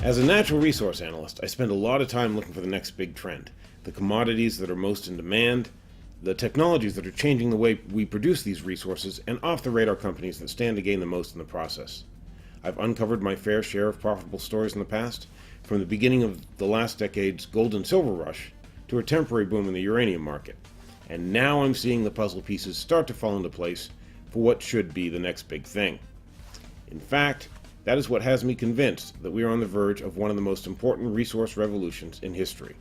As a natural resource analyst, I spend a lot of time looking for the next big trend, the commodities that are most in demand, the technologies that are changing the way we produce these resources, and off-the-radar companies that stand to gain the most in the process. I've uncovered my fair share of profitable stories in the past, from the beginning of the last decade's gold and silver rush to a temporary boom in the uranium market. And now I'm seeing the puzzle pieces start to fall into place for what should be the next big thing. In fact, that is what has me convinced that we are on the verge of one of the most important resource revolutions in history.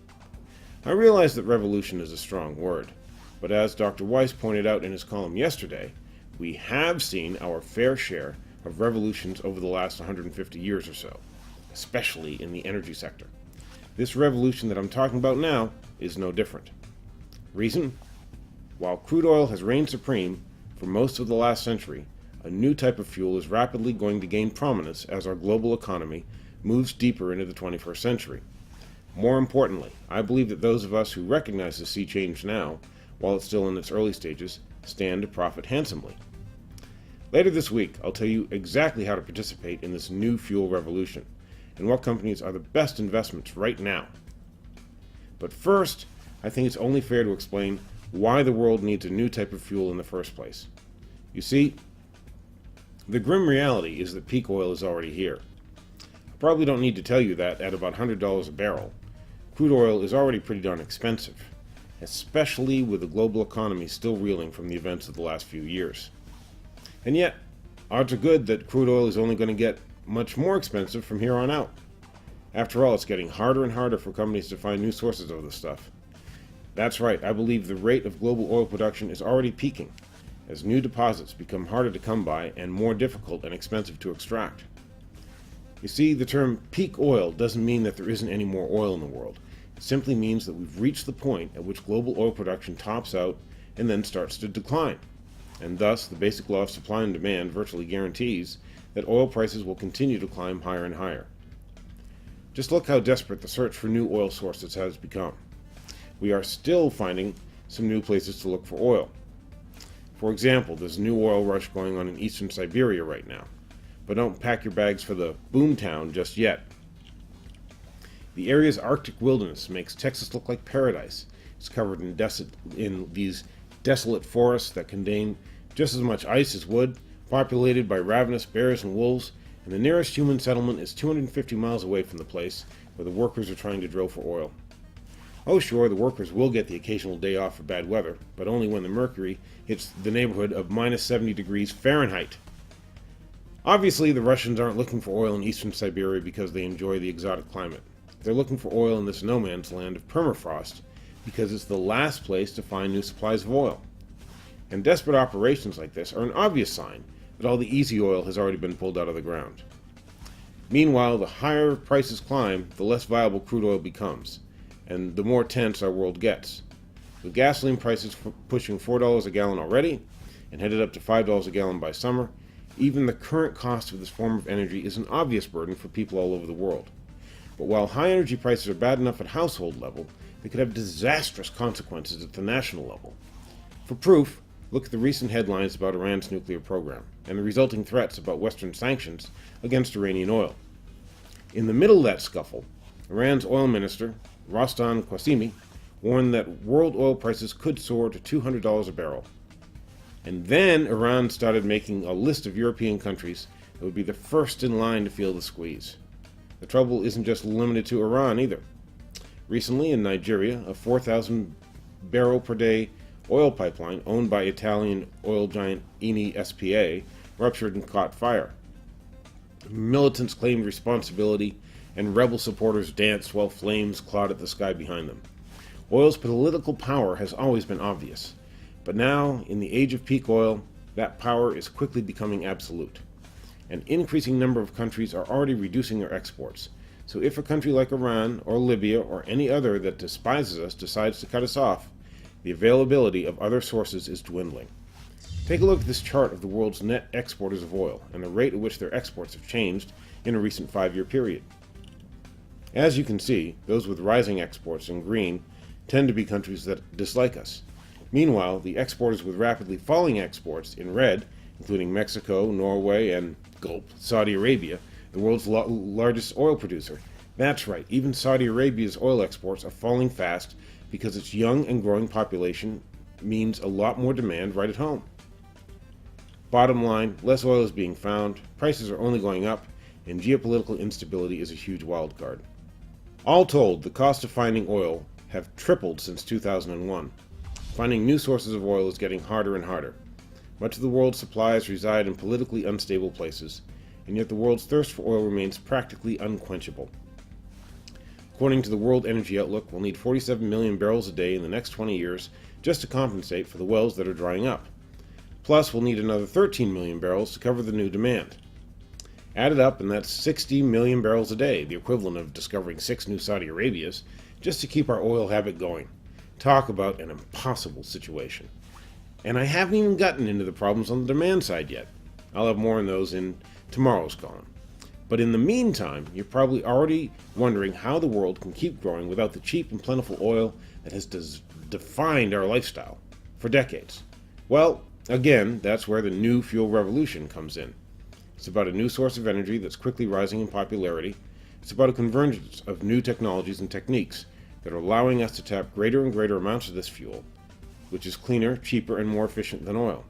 I realize that revolution is a strong word, but as Dr. Weiss pointed out in his column yesterday, we have seen our fair share of revolutions over the last 150 years or so, especially in the energy sector. This revolution that I'm talking about now is no different. Reason? While crude oil has reigned supreme for most of the last century, a new type of fuel is rapidly going to gain prominence as our global economy moves deeper into the 21st century. More importantly, I believe that those of us who recognize the sea change now, while it's still in its early stages, stand to profit handsomely. Later this week, I'll tell you exactly how to participate in this new fuel revolution, and what companies are the best investments right now. But first, I think it's only fair to explain why the world needs a new type of fuel in the first place. You see, the grim reality is that peak oil is already here. I probably don't need to tell you that at about $100 a barrel, crude oil is already pretty darn expensive, especially with the global economy still reeling from the events of the last few years. And yet, odds are good that crude oil is only going to get much more expensive from here on out. After all, it's getting harder and harder for companies to find new sources of this stuff. That's right, I believe the rate of global oil production is already peaking, as new deposits become harder to come by and more difficult and expensive to extract. You see, the term peak oil doesn't mean that there isn't any more oil in the world. It simply means that we've reached the point at which global oil production tops out and then starts to decline. And thus, the basic law of supply and demand virtually guarantees that oil prices will continue to climb higher and higher. Just look how desperate the search for new oil sources has become. We are still finding some new places to look for oil. For example, there's a new oil rush going on in eastern Siberia right now. But don't pack your bags for the boomtown just yet. The area's Arctic wilderness makes Texas look like paradise. It's covered in these desolate forests that contain just as much ice as wood, populated by ravenous bears and wolves, and the nearest human settlement is 250 miles away from the place where the workers are trying to drill for oil. Oh sure, the workers will get the occasional day off for bad weather, but only when the mercury hits the neighborhood of minus 70 degrees Fahrenheit. Obviously, the Russians aren't looking for oil in eastern Siberia because they enjoy the exotic climate. They're looking for oil in this no man's land of permafrost because it's the last place to find new supplies of oil. And desperate operations like this are an obvious sign that all the easy oil has already been pulled out of the ground. Meanwhile, the higher prices climb, the less viable crude oil becomes, and the more tense our world gets. With gasoline prices pushing $4 a gallon already, and headed up to $5 a gallon by summer, even the current cost of this form of energy is an obvious burden for people all over the world. But while high energy prices are bad enough at household level, they could have disastrous consequences at the national level. For proof, look at the recent headlines about Iran's nuclear program, and the resulting threats about Western sanctions against Iranian oil. In the middle of that scuffle, Iran's oil minister, Rostan Qasimi, warned that world oil prices could soar to $200 a barrel. And then Iran started making a list of European countries that would be the first in line to feel the squeeze. The trouble isn't just limited to Iran either. Recently in Nigeria, a 4,000 barrel per day oil pipeline owned by Italian oil giant Eni SPA ruptured and caught fire. Militants claimed responsibility, and rebel supporters danced while flames clawed at the sky behind them. Oil's political power has always been obvious, but now, in the age of peak oil, that power is quickly becoming absolute. An increasing number of countries are already reducing their exports, so if a country like Iran or Libya or any other that despises us decides to cut us off, the availability of other sources is dwindling. Take a look at this chart of the world's net exporters of oil and the rate at which their exports have changed in a recent 5-year period. As you can see, those with rising exports in green tend to be countries that dislike us. Meanwhile, the exporters with rapidly falling exports in red, including Mexico, Norway, and Saudi Arabia, the world's largest oil producer, That's right, even Saudi Arabia's oil exports are falling fast because its young and growing population means a lot more demand right at home. Bottom line, less oil is being found, prices are only going up, and geopolitical instability is a huge wild card. All told, the cost of finding oil have tripled since 2001. Finding new sources of oil is getting harder and harder. Much of the world's supplies reside in politically unstable places, and yet the world's thirst for oil remains practically unquenchable. According to the World Energy Outlook, we'll need 47 million barrels a day in the next 20 years just to compensate for the wells that are drying up. Plus, we'll need another 13 million barrels to cover the new demand. Add it up, and that's 60 million barrels a day, the equivalent of discovering 6 new Saudi Arabias, just to keep our oil habit going. Talk about an impossible situation. And I haven't even gotten into the problems on the demand side yet. I'll have more on those in tomorrow's column. But in the meantime, you're probably already wondering how the world can keep growing without the cheap and plentiful oil that has defined our lifestyle for decades. Well, again, that's where the new fuel revolution comes in. It's about a new source of energy that's quickly rising in popularity. It's about a convergence of new technologies and techniques that are allowing us to tap greater and greater amounts of this fuel, which is cleaner, cheaper, and more efficient than oil.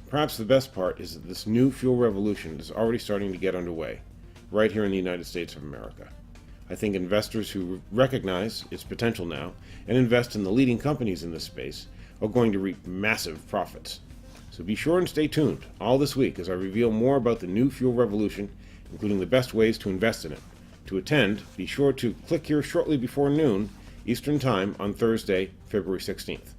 Perhaps the best part is that this new fuel revolution is already starting to get underway, right here in the United States of America. I think investors who recognize its potential now and invest in the leading companies in this space are going to reap massive profits. So be sure and stay tuned all this week as I reveal more about the new fuel revolution, including the best ways to invest in it. To attend, be sure to click here shortly before noon Eastern Time on Thursday, February 16th.